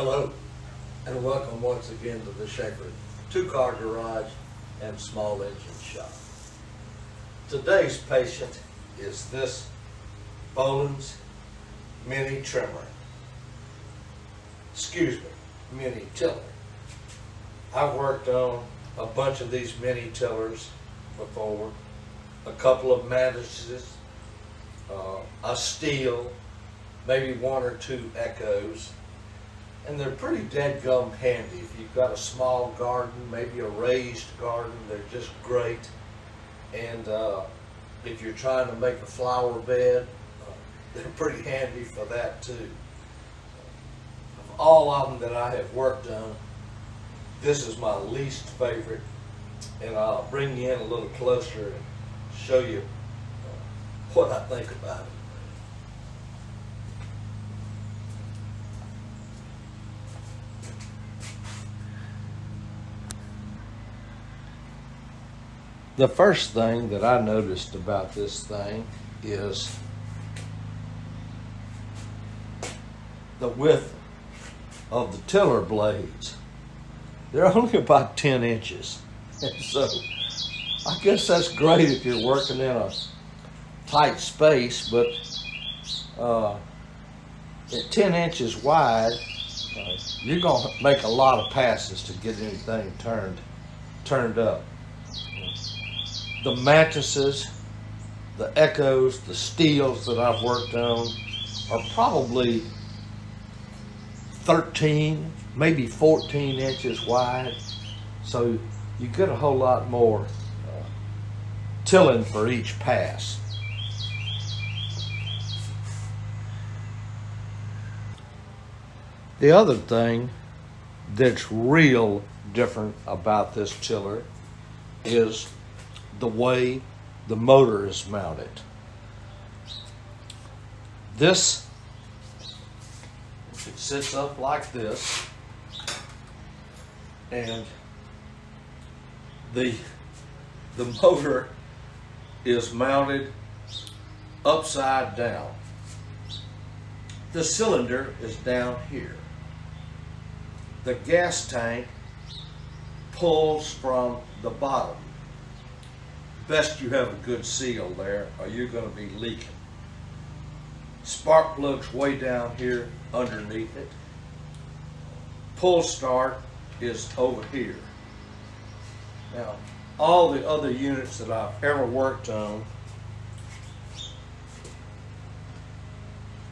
Hello, and welcome once again to the Schaefer two-car garage and small engine shop. Today's patient is this Bolens Mini Trimmer. Mini Tiller. I've worked on a bunch of these mini tillers before, a couple of mattresses, a steel, maybe one or two echoes. And they're pretty dead-gum handy. If you've got a small garden, maybe a raised garden, they're just great. And if you're trying to make a flower bed, they're pretty handy for that too. Of all of them that I have worked on, this is my least favorite. And I'll bring you in a little closer and show you what I think about it. The first thing that I noticed about this thing is the width of the tiller blades. They're only about 10 inches. And so I guess that's great if you're working in a tight space, but at 10 inches wide, you're going to make a lot of passes to get anything turned up. The mattresses, the echoes, the steels that I've worked on are probably 13, maybe 14 inches wide. So you get a whole lot more tilling for each pass. The other thing that's real different about this tiller is the way the motor is mounted. This, it sits up like this, and the motor is mounted upside down. The cylinder is down here. The gas tank pulls from the bottom. Best you have a good seal there, or you're going to be leaking. Spark plug's way down here underneath it. Pull start is over here. Now, all the other units that I've ever worked on,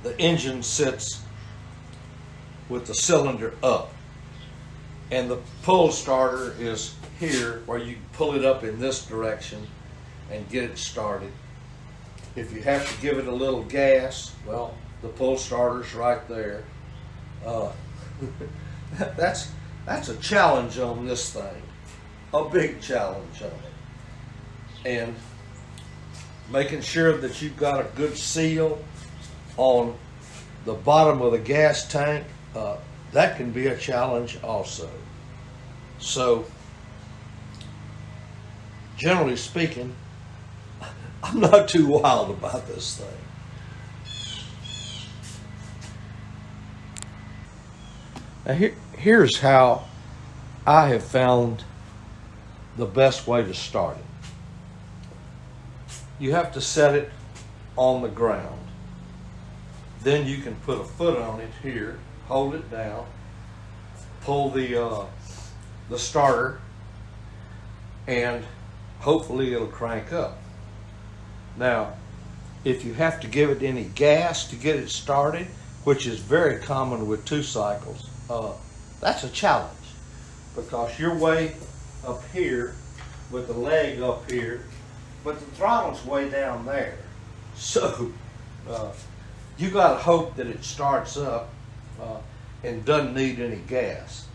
the engine sits with the cylinder up, and the pull starter is here where you pull it up in this direction and get it started. If you have to give it a little gas, well, the pull starter's right there. That's a challenge on this thing, a big challenge on it. And making sure that you've got a good seal on the bottom of the gas tank, that can be a challenge also. So, generally speaking, I'm not too wild about this thing. Now here's how I have found the best way to start it. You have to set it on the ground. Then you can put a foot on it here, hold it down, pull the starter, and hopefully it'll crank up. Now, if you have to give it any gas to get it started, which is very common with 2 cycles, that's a challenge, because you're way up here with the leg up here, but the throttle's way down there. So you got to hope that it starts up and doesn't need any gas.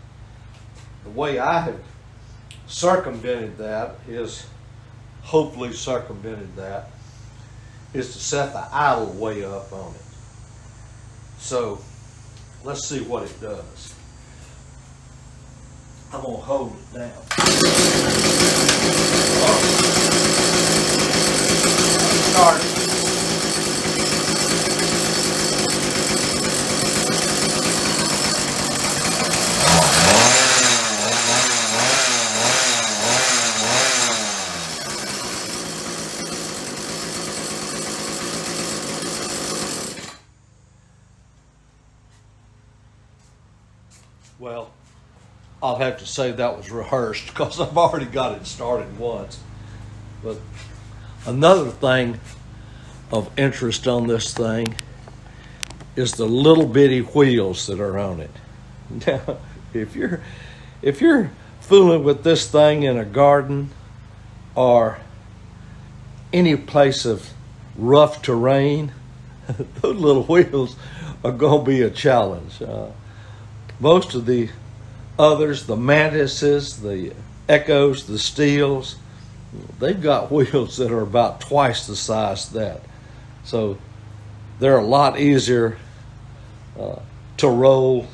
The way I have circumvented that is, is to set the idle way up on it. So let's see what it does. I'm going to hold it down. Start it. I'll have to say that was rehearsed because I've already got it started once. But another thing of interest on this thing is the little bitty wheels that are on it. Now, if you're fooling with this thing in a garden or any place of rough terrain, those little wheels are going to be a challenge. Most of the others, the Mantises, the Echoes, the Steels, they've got wheels that are about twice the size of that. So they're a lot easier to roll,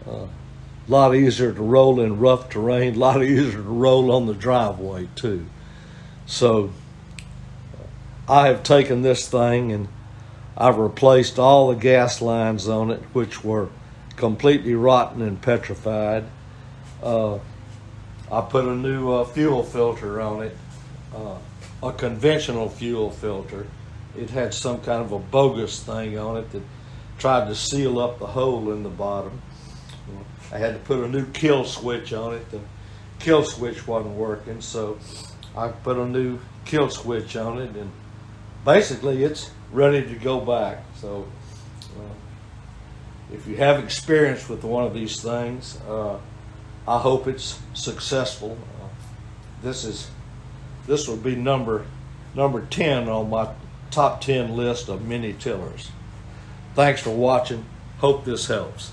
a lot easier to roll in rough terrain, a lot easier to roll on the driveway too. So I have taken this thing and I've replaced all the gas lines on it, which were completely rotten and petrified. I put a new fuel filter on it, a conventional fuel filter. It had some kind of a bogus thing on it that tried to seal up the hole in the bottom. I had to put a new kill switch on it. The kill switch wasn't working, so I put a new kill switch on it, and basically it's ready to go back. So if you have experience with one of these things, I hope it's successful. This will be number 10 on my top 10 list of mini tillers. Thanks for watching. Hope this helps.